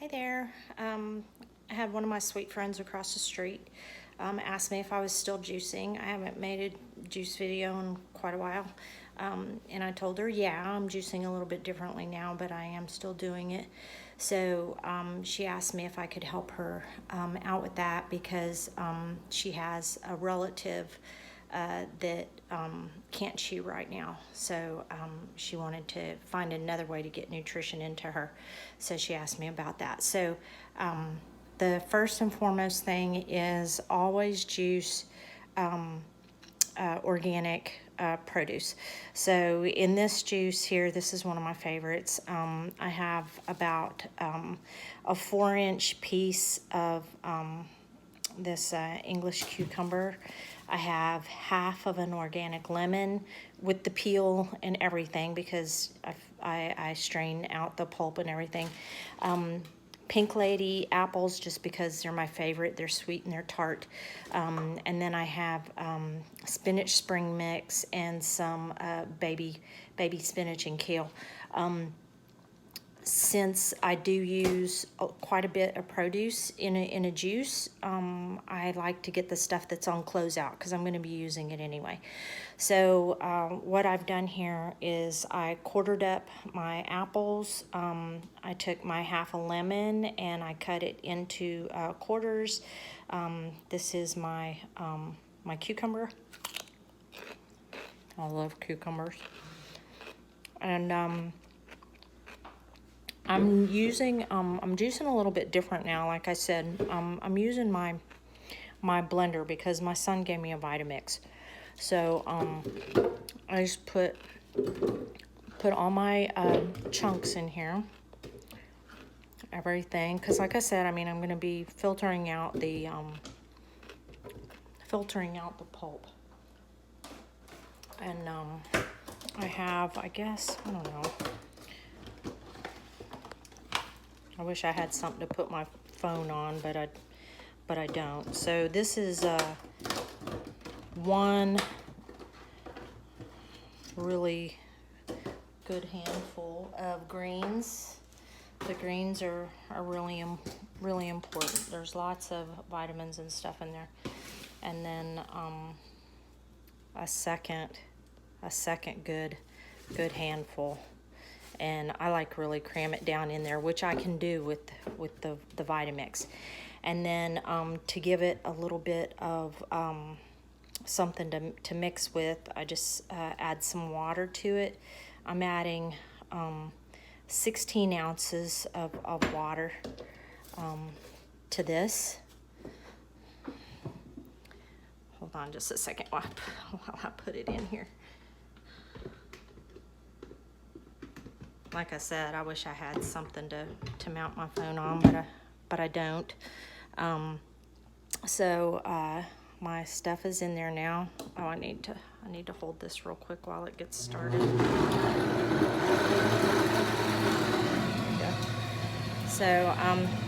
Hey there. I had one of my sweet friends across the street ask me if I was still juicing. I haven't made a juice video in quite a while. And I told her, yeah, I'm juicing a little bit differently now, but I am still doing it. So she asked me if I could help her out with that because she has a relative that can't chew right now. So she wanted to find another way to get nutrition into her. So she asked me about that. So the first and foremost thing is always juice organic produce. So in this juice here, this is one of my favorites. I have about a 4-inch piece of this English cucumber. I have half of an organic lemon with the peel and everything because I strain out the pulp and everything. Pink Lady apples just because they're my favorite. They're sweet and they're tart. And then I have spinach spring mix and some baby spinach and kale. Since I do use quite a bit of produce in a juice, I like to get the stuff that's on closeout because I'm going to be using it anyway. So what I've done here is I quartered up my apples. I took my half a lemon and I cut it into quarters. This is my my cucumber. I love cucumbers. And I'm juicing a little bit different now. Like I said, I'm using my blender because my son gave me a Vitamix. So I just put all my chunks in here, everything. Because like I said, I mean, I'm going to be filtering out the pulp. And I have, I guess, I don't know. I wish I had something to put my phone on, but I don't. So this is one really good handful of greens. The greens are really important. There's lots of vitamins and stuff in there. And then a second good handful. And I like really cram it down in there, which I can do with the Vitamix. And then to give it a little bit of something to mix with, I just add some water to it. I'm adding 16 ounces of water to this. Hold on just a second while I put it in here. Like I said, I wish I had something to mount my phone on, but I don't. So my stuff is in there now. Oh, I need to hold this real quick while it gets started. So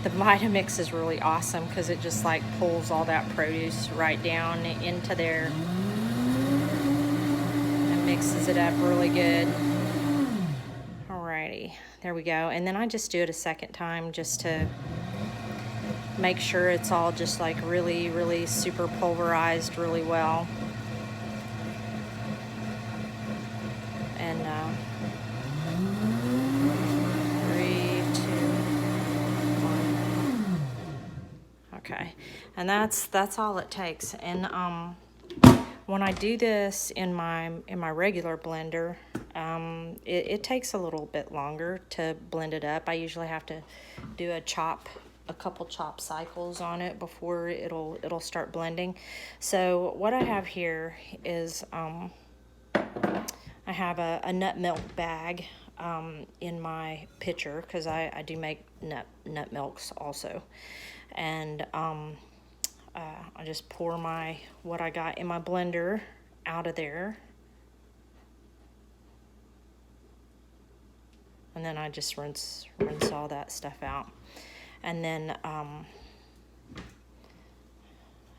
the Vitamix is really awesome because it just like pulls all that produce right down into there and mixes it up really good. Alrighty, there we go. And then I just do it a second time just to make sure it's all just like really super pulverized really well. And 3, 2, 1. Okay, and that's all it takes. And when I do this in my regular blender, it takes a little bit longer to blend it up. I usually have to do a couple chop cycles on it before it'll start blending. So what I have here is I have a nut milk bag in my pitcher because I do make nut milks also. And I just pour what I got in my blender out of there. And then I just rinse all that stuff out. And then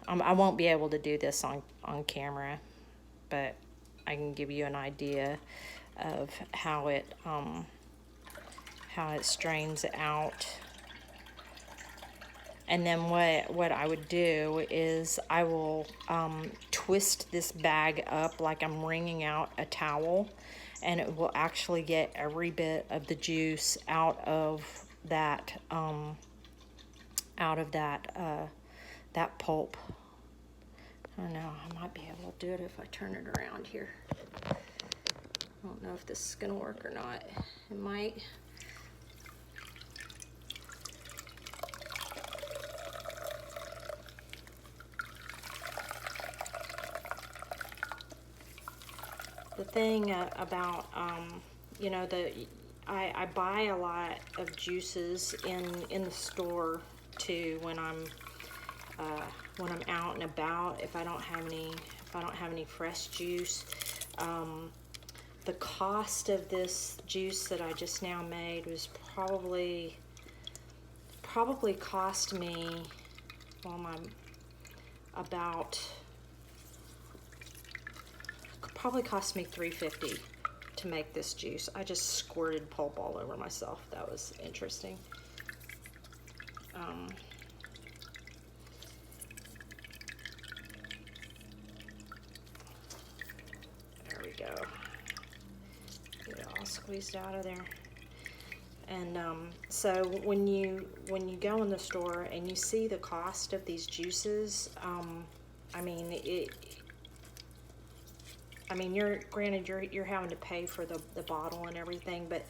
I won't be able to do this on camera, but I can give you an idea of how it strains out. And then what I would do is I will twist this bag up like I'm wringing out a towel, and it will actually get every bit of the juice out of that that pulp. I don't know, I might be able to do it if I turn it around here. I don't know if this is gonna work or not. It might. The thing about, you know, I buy a lot of juices in the store too when I'm out and about. If I don't have any fresh juice, the cost of this juice that I just now made was probably cost me, well, probably cost me $3.50 to make this juice. I just squirted pulp all over myself. That was interesting. There we go. Get it all squeezed out of there. And so when you go in the store and you see the cost of these juices, I mean, you're having to pay for the bottle and everything, but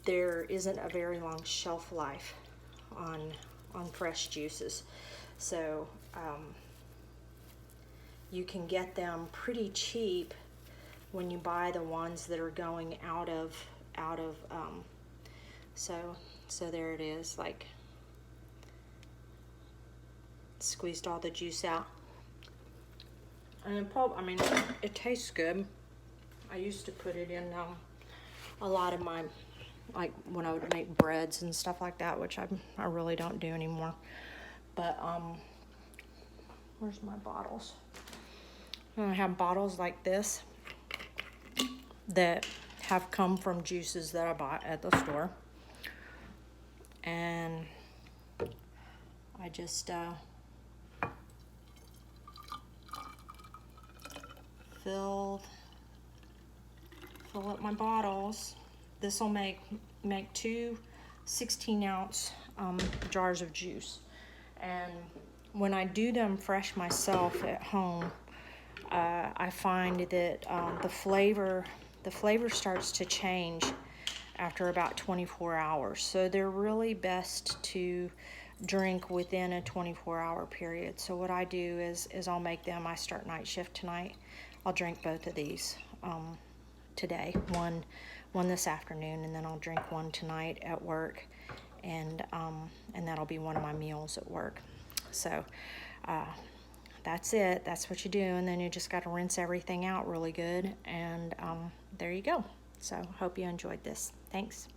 there isn't a very long shelf life on fresh juices, so you can get them pretty cheap when you buy the ones that are going out of so there it is, like squeezed all the juice out. And pulp, I mean, it tastes good. I used to put it in a lot of my, like when I would make breads and stuff like that, which I really don't do anymore. But where's my bottles? I have bottles like this that have come from juices that I bought at the store, and I just fill up my bottles. This will make two 16-ounce jars of juice. And when I do them fresh myself at home, I find that the flavor starts to change after about 24 hours. So they're really best to drink within a 24-hour period. So what I do is I'll make them. I start night shift tonight. I'll drink both of these today, one this afternoon, and then I'll drink one tonight at work, and that'll be one of my meals at work. So that's it. That's what you do, and then you just got to rinse everything out really good, and there you go. So hope you enjoyed this. Thanks.